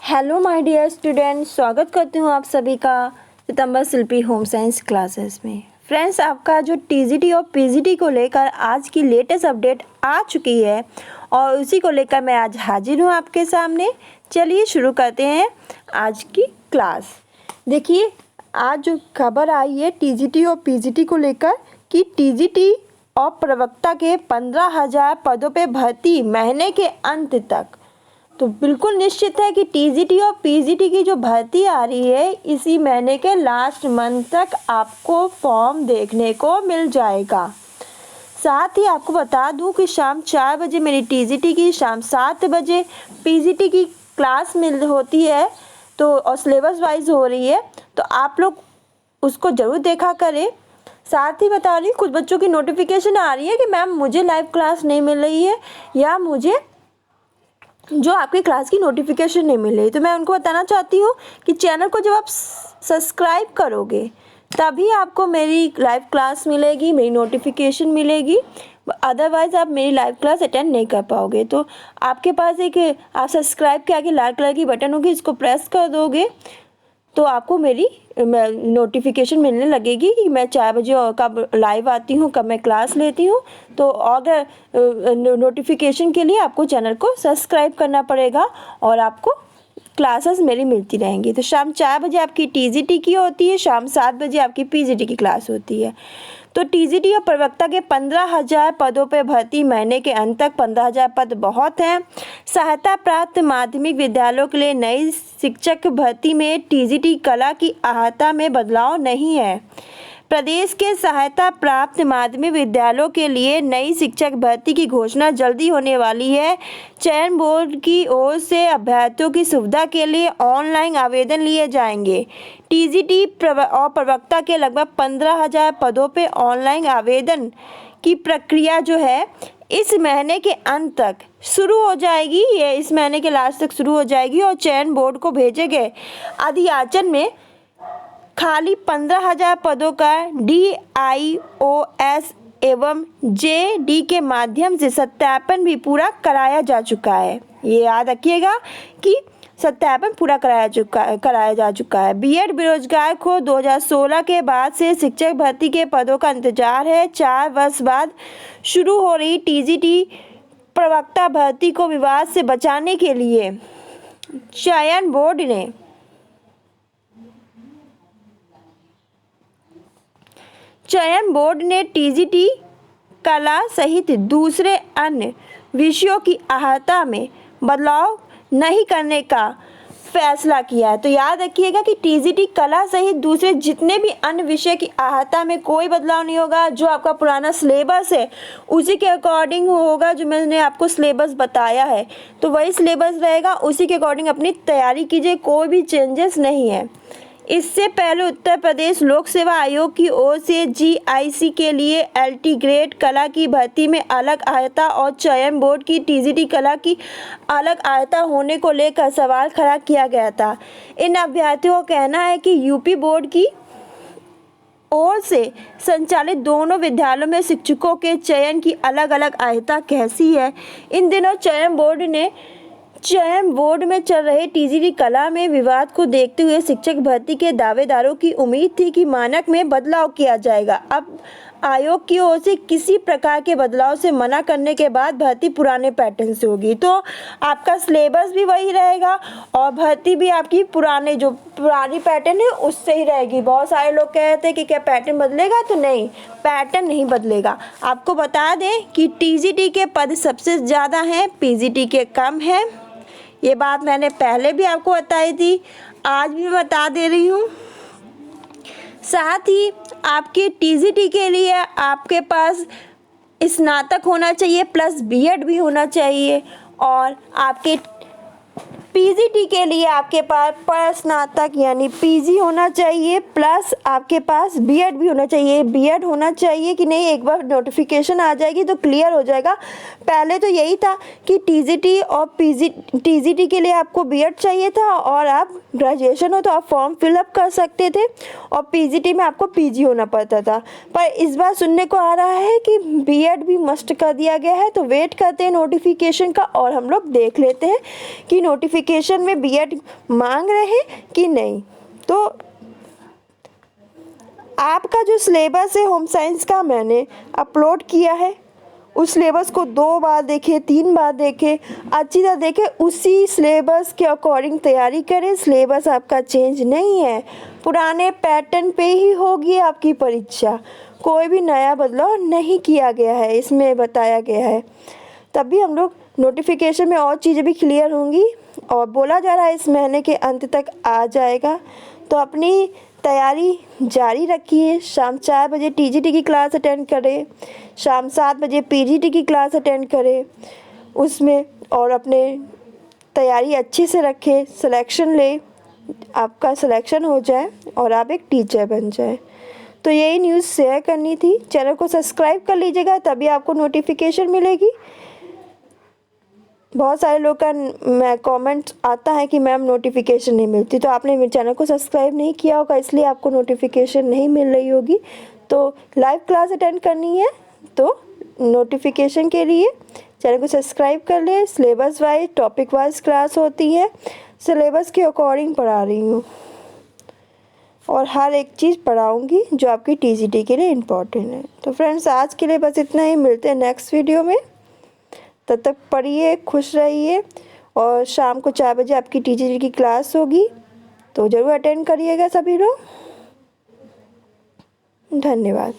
Hello my dear student, स्वागत करती हूँ आप सभी का सितंबर शिल्पी होम साइंस क्लासेस में। फ्रेंड्स, आपका जो टीजीटी और पीजीटी को लेकर आज की लेटेस्ट अपडेट आ चुकी है और उसी को लेकर मैं आज हाजिर हूँ आपके सामने। चलिए शुरू करते हैं आज की क्लास। देखिए, आज जो खबर आई है टीजीटी और पीजीटी को लेकर कि टीजीटी और प्रवक्ता के 15,000 पदों पे भर्ती महीने के अंत तक। तो बिल्कुल निश्चित है कि टीजीटी और पीजीटी की जो भर्ती आ रही है इसी महीने के लास्ट मंथ तक आपको फॉर्म देखने को मिल जाएगा। साथ ही आपको बता दूं कि शाम 4 बजे मेरी टीजीटी की, शाम 7 बजे पीजीटी की क्लास होती है तो और सिलेबस वाइज हो रही है, तो आप लोग उसको ज़रूर देखा करें। साथ ही बता रही हूँ, कुछ बच्चों की नोटिफिकेशन आ रही है कि मैम मुझे लाइव क्लास नहीं मिल रही है या मुझे जो आपकी क्लास की नोटिफिकेशन नहीं मिल रही, तो मैं उनको बताना चाहती हूँ कि चैनल को जब आप सब्सक्राइब करोगे तभी आपको मेरी लाइव क्लास मिलेगी, मेरी नोटिफिकेशन मिलेगी। अदरवाइज़ आप मेरी लाइव क्लास अटेंड नहीं कर पाओगे। तो आपके पास एक आप सब्सक्राइब के आगे लाल कलर की बटन होगी, इसको प्रेस कर दोगे तो आपको मेरी नोटिफिकेशन मिलने लगेगी कि मैं 4 बजे कब लाइव आती हूँ, कब मैं क्लास लेती हूँ। तो अगर नोटिफिकेशन के लिए आपको चैनल को सब्सक्राइब करना पड़ेगा और आपको क्लासेस मेरी मिलती रहेंगी। तो शाम 4 बजे आपकी टीजीटी की होती है, शाम 7 बजे आपकी पीजीटी की क्लास होती है। तो टीजीटी और प्रवक्ता के 15,000 पदों पर भर्ती महीने के अंत तक। 15,000 पद बहुत हैं। सहायता प्राप्त माध्यमिक विद्यालयों के लिए नई शिक्षक भर्ती में टीजीटी कला की अहर्ता में बदलाव नहीं है। प्रदेश के सहायता प्राप्त माध्यमिक विद्यालयों के लिए नई शिक्षक भर्ती की घोषणा जल्दी होने वाली है। चयन बोर्ड की ओर से अभ्यर्थियों की सुविधा के लिए ऑनलाइन आवेदन लिए जाएंगे। टीजीटी और प्रवक्ता के लगभग 15,000 पदों पे ऑनलाइन आवेदन की प्रक्रिया जो है इस महीने के अंत तक शुरू हो जाएगी। ये इस महीने के लास्ट तक शुरू हो जाएगी और चयन बोर्ड को भेजे गए अधियाचन में खाली 15,000 पदों का DIOS एवं JD के माध्यम से सत्यापन भी पूरा कराया जा चुका है। ये याद रखिएगा कि सत्यापन पूरा कराया जा चुका है। बीएड बेरोजगार को 2016 के बाद से शिक्षक भर्ती के पदों का इंतजार है। 4 वर्ष बाद शुरू हो रही टीजीटी प्रवक्ता भर्ती को विवाद से बचाने के लिए चयन बोर्ड ने टीजीटी कला सहित दूसरे अन्य विषयों की अहर्ता में बदलाव नहीं करने का फैसला किया है। तो याद रखिएगा कि टीजीटी कला सहित दूसरे जितने भी अन्य विषय की अहर्ता में कोई बदलाव नहीं होगा। जो आपका पुराना सिलेबस है उसी के अकॉर्डिंग होगा। जो मैंने आपको सिलेबस बताया है तो वही सिलेबस रहेगा, उसी के अकॉर्डिंग अपनी तैयारी कीजिए, कोई भी चेंजेस नहीं है। इससे पहले उत्तर प्रदेश लोक सेवा आयोग की ओर से GIC के लिए LT ग्रेड कला की भर्ती में अलग अहर्ता और चयन बोर्ड की टीजीटी कला की अलग अहर्ता होने को लेकर सवाल खड़ा किया गया था। इन अभ्यर्थियों का कहना है कि यूपी बोर्ड की ओर से संचालित दोनों विद्यालयों में शिक्षकों के चयन की अलग अलग अहर्ता कैसी है। इन दिनों चयन बोर्ड में चल रहे टीजीटी कला में विवाद को देखते हुए शिक्षक भर्ती के दावेदारों की उम्मीद थी कि मानक में बदलाव किया जाएगा। अब आयोग की ओर से किसी प्रकार के बदलाव से मना करने के बाद भर्ती पुराने पैटर्न से होगी। तो आपका सिलेबस भी वही रहेगा और भर्ती भी आपकी पुरानी पैटर्न है उससे ही रहेगी। बहुत सारे लोग कहते हैं कि क्या पैटर्न बदलेगा, तो नहीं, पैटर्न नहीं बदलेगा। आपको बता दें कि टीजीटी के पद सबसे ज़्यादा हैं, पीजीटी के कम हैं। ये बात मैंने पहले भी आपको बताई थी, आज भी बता दे रही हूँ। साथ ही आपके टीजीटी के लिए आपके पास स्नातक होना चाहिए प्लस बीएड भी होना चाहिए और आपके पीजीटी के लिए आपके पास स्नातक यानी पीजी होना चाहिए प्लस आपके पास बीएड भी होना चाहिए। बीएड होना चाहिए कि नहीं, एक बार नोटिफिकेशन आ जाएगी तो क्लियर हो जाएगा। पहले तो यही था कि टीजीटी और टीजीटी के लिए आपको बीएड चाहिए था और आप ग्रेजुएशन हो तो आप फॉर्म फिलअप कर सकते थे और पीजीटी में आपको पीजी होना पड़ता था। पर इस बार सुनने को आ रहा है कि बीएड भी मस्ट कर दिया गया है। तो वेट करते हैं नोटिफिकेशन का और हम लोग देख लेते हैं कि नोटिफिकेशन नोटिफिकेशन में बीएड मांग रहे हैं कि नहीं। तो आपका जो सिलेबस है होम साइंस का मैंने अपलोड किया है, उस सिलेबस को 2 बार देखें, 3 बार देखें, अच्छी तरह देखें, उसी सिलेबस के अकॉर्डिंग तैयारी करें। सिलेबस आपका चेंज नहीं है, पुराने पैटर्न पे ही होगी आपकी परीक्षा, कोई भी नया बदलाव नहीं किया गया है, इसमें बताया गया है। तभी हम लोग नोटिफिकेशन में और चीज़ें भी क्लियर होंगी, और बोला जा रहा है इस महीने के अंत तक आ जाएगा। तो अपनी तैयारी जारी रखिए। शाम 4 बजे टीजीटी की क्लास अटेंड करें, शाम 7 बजे पीजीटी की क्लास अटेंड करें उसमें, और अपने तैयारी अच्छे से रखें, सिलेक्शन ले, आपका सिलेक्शन हो जाए और आप एक टीचर बन जाए। तो यही न्यूज़ शेयर करनी थी। चैनल को सब्सक्राइब कर लीजिएगा, तभी आपको नोटिफिकेशन मिलेगी। बहुत सारे लोग का कमेंट आता है कि मैम नोटिफिकेशन नहीं मिलती, तो आपने मेरे चैनल को सब्सक्राइब नहीं किया होगा, इसलिए आपको नोटिफिकेशन नहीं मिल रही होगी। तो लाइव क्लास अटेंड करनी है तो नोटिफिकेशन के लिए चैनल को सब्सक्राइब कर ले। Syllabus wise, topic wise class होती है, सिलेबस के अकॉर्डिंग पढ़ा रही हूँ, और हर एक चीज़ पढ़ाऊँगी जो आपकी टीजीटी के लिए इम्पोर्टेंट है। तो फ्रेंड्स, आज के लिए बस इतना ही, मिलते हैं नेक्स्ट वीडियो में। तब तक पढ़िए, खुश रहिए, और शाम को 4 बजे आपकी टीजीटी की क्लास होगी, तो ज़रूर अटेंड करिएगा सभी लोग। धन्यवाद।